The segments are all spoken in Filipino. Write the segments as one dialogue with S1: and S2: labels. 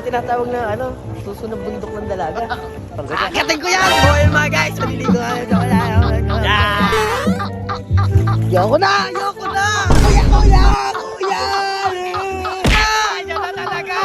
S1: tinatawag na ano, suso ng bundok ng dalaga. Akitin ko yan! Boy mga guys! Maliligo ka na. Yoko na! Yoko na! Kuya! Kuya! Kuya! Yan na talaga!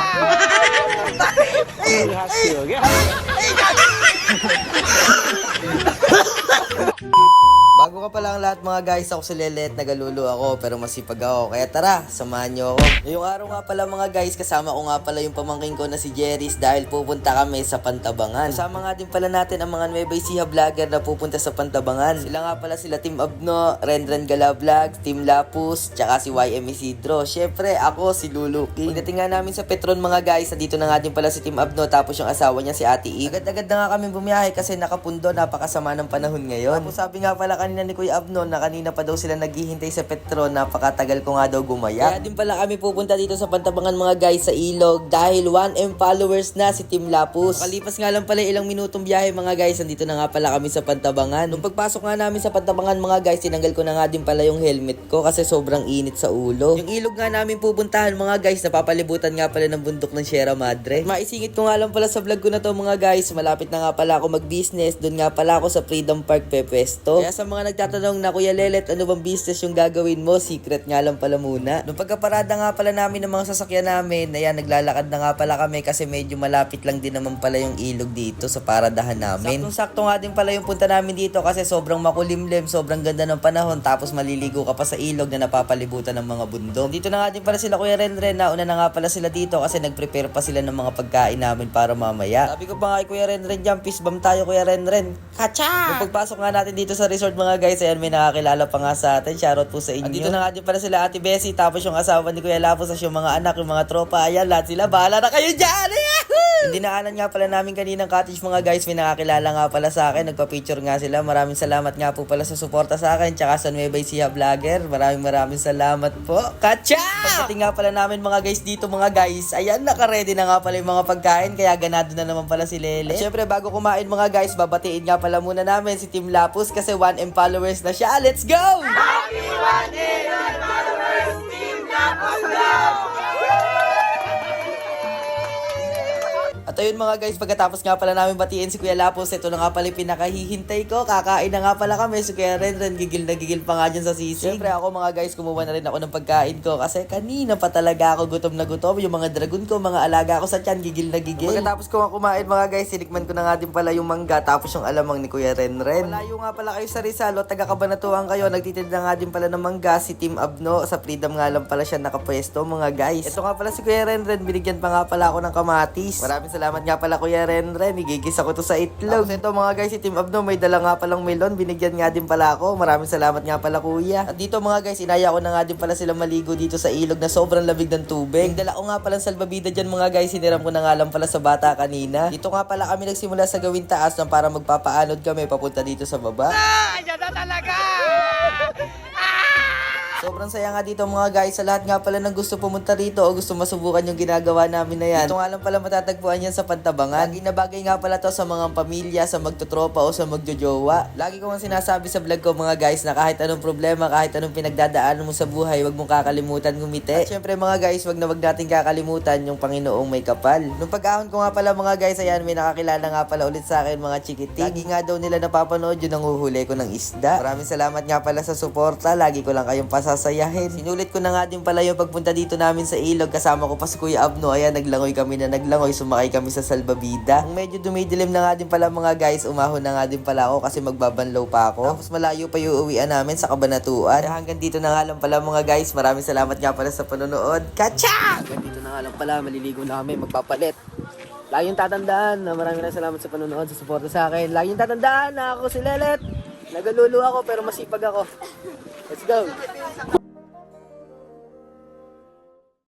S1: Bago ka pa lang lahat mga guys, ako si Lelet, nagalulu ako pero masipag ako. Kaya tara, samahan nyo ako. Ngayong araw nga pala mga guys, kasama ko nga pala yung pamangking ko na si Jerry's dahil pupunta kami sa Pantabangan. Kasama nga din pala natin ang mga Nueva Ecija vlogger na pupunta sa Pantabangan. Sila nga pala sila Team Abno, Renren Gala Vlog, Team Lapus, tsaka si YM Isidro. Syempre ako si Lulu King. Pagdating nga namin sa Petron mga guys, dito na nga din pala si Team Abno tapos yung asawa niya si Ate E. Agad-agad na nga kami bumiyahe kasi nakapundo, napakasama ng panahon ngayon. Tapos sabi nga pala kanina ni Kuya Abno na kanina pa daw sila naghihintay sa Petron, napakatagal ko nga daw gumaya. Kaya din pala kami pupunta dito sa Pantabangan mga guys sa Ilog dahil 1M followers na si Team Lapus. Makalipas nga lang pala ilang minutong biyahe mga guys, nandito na nga pala kami sa Pantabangan. Nung pagpasok nga namin sa Pantabangan mga guys, tinanggal ko na nga din pala yung helmet ko kasi sobrang init sa ulo. Yung ilog nga namin pupuntahan mga guys, napapalibutan nga pala ng bundok ng Sierra Madre. Maisingit ko nga lang pala sa vlog ko na to mga guys, malapit na nga pala ako mag-business, doon nga pala ako sa Freedom Park Pepesto. Kaya sa mga nagtatanong na Kuya Lelet, ano bang business yung gagawin mo? Secret nga lang pala muna. Nung pagkaparada nga pala namin ng mga sasakyan namin, ayan, naglalakad na nga pala kami kasi medyo malapit lang din naman pala yung ilog dito sa paradahan namin. Saktong-sakto nga din pala yung punta namin dito kasi sobrang makulimlim, sobrang ganda ng panahon, tapos maliligo ka pa sa ilog na napapalibutan ng mga bundok. Dito na nga din pala sila Kuya Renren, nauna na nga pala sila dito kasi nag-prepare pa sila ng mga pagkain namin para mamaya. Sabi ko pa nga kay Kuya Renren dyan, peace bomb tayo Kuya Renren. Kacha! Nung pagpasok nga natin dito sa resort mga guys, ayan, may nakakilala pa nga sa atin. Shoutout po sa inyo. Dito na nga din pala sila Ate Bessie, tapos yung asawa ni Kuya Lapus, yung mga anak, yung mga tropa. Ayan, lahat sila. Bahala na kayo dyan! Yung dinaanan nga pala namin kaninang cottage mga guys, may nakakilala nga pala sa akin. Nagpa-picture nga sila. Maraming salamat nga po pala sa suporta sa akin. Tsaka sa Nueva Ecija vlogger. Maraming salamat po. Kacha! Pagdating nga pala namin mga guys dito mga guys, ayan, naka-ready na nga pala yung mga pagkain. Kaya ganado na naman pala si Lele. At syempre bago kumain mga guys, babatiin nga pala muna namin si Team Lapus kasi 1M followers na siya. Let's go! Happy 1M followers, Team Lapus go! At ayun mga guys, pagkatapos nga pala namin batiin si Kuya Lapus, ito na nga pala yung pinakahihintay ko. Kakain na nga pala kami. Si Kuya Renren, gigil na gigil pa nga dyan sa sisig. Siyempre ako mga guys, kumuha na rin ako ng pagkain ko kasi kanina pa talaga ako gutom na gutom. Yung mga dragon ko, mga alaga ko sa tiyan, gigil na gigil. Pagkatapos ko nga kumain mga guys, sinikman ko na nga din pala yung mangga tapos yung alamang ni Kuya Renren. Malayo nga pala kayo sa Rizal o taga Cabanatuan kayo, nagtitinda nga din pala ng mangga si Team Abno. Sa Freedom nga lang pala siya nakapwesto mga guys. Ito nga pala si Kuya Renren, binigyan pa nga pala ako ng kamatis. Maraming salamat nga pala Kuya Renren, igigis ako to sa itlog. Tapos ito mga guys, si Team Abno may dala nga palang melon, binigyan nga din pala ako. Maraming salamat nga pala kuya. At dito mga guys, inaya ko na nga din pala sila maligo dito sa ilog na sobrang lamig ng tubig. Dala ko nga palang salbabida dyan mga guys, hiniram ko na nga lang pala sa bata kanina. Dito nga pala kami nagsimula sa gawin taas na para magpapaanod kami papunta dito sa baba. Ayan na talaga! Sobrang saya nga dito mga guys, sa lahat nga pala ng gusto pumunta rito o gusto masubukan yung ginagawa namin na yan. Ito nga lang pala matatagpuan yan sa Pantabangan. Lagi na bagay nga pala to sa mga pamilya, sa magtutropa o sa magjojowa. Lagi ko nga sinasabi sa vlog ko mga guys na kahit anong problema, kahit anong pinagdadaanan mo sa buhay, wag mong kakalimutan ngumiti. At syempre mga guys, wag natin kakalimutan yung Panginoong may kapal. Nung pag-ahon ko nga pala mga guys, ayan, may nakakilala nga pala ulit sa akin mga chikiting. Lagi nga daw nila napapanood yung nanguhuli ko ng isda. Maraming salamat nga pala sa suporta. Lagi ko lang kayong sasayahin. Sinulit ko na nga din pala yung pagpunta dito namin sa ilog. Kasama ko pa si Kuya Abno. Ayan, naglangoy kami na naglangoy. Sumakay kami sa salbabida. Kung medyo dumidilim na nga din pala mga guys, umahon na nga din pala ako kasi magbabanlaw pa ako. Tapos malayo pa yung uwian namin sa Cabanatuan. Hanggang dito na nga lang pala mga guys. Maraming salamat nga pala sa panonood. Kacha! Hanggang dito na nga lang pala. Maliligo na kami. Magpapalit. Laging tatandaan na maraming salamat sa panonood, sa suporta sa akin. Laging tatandaan na ako si Lelet. Nagalulu ako pero masipag ako. Let's go!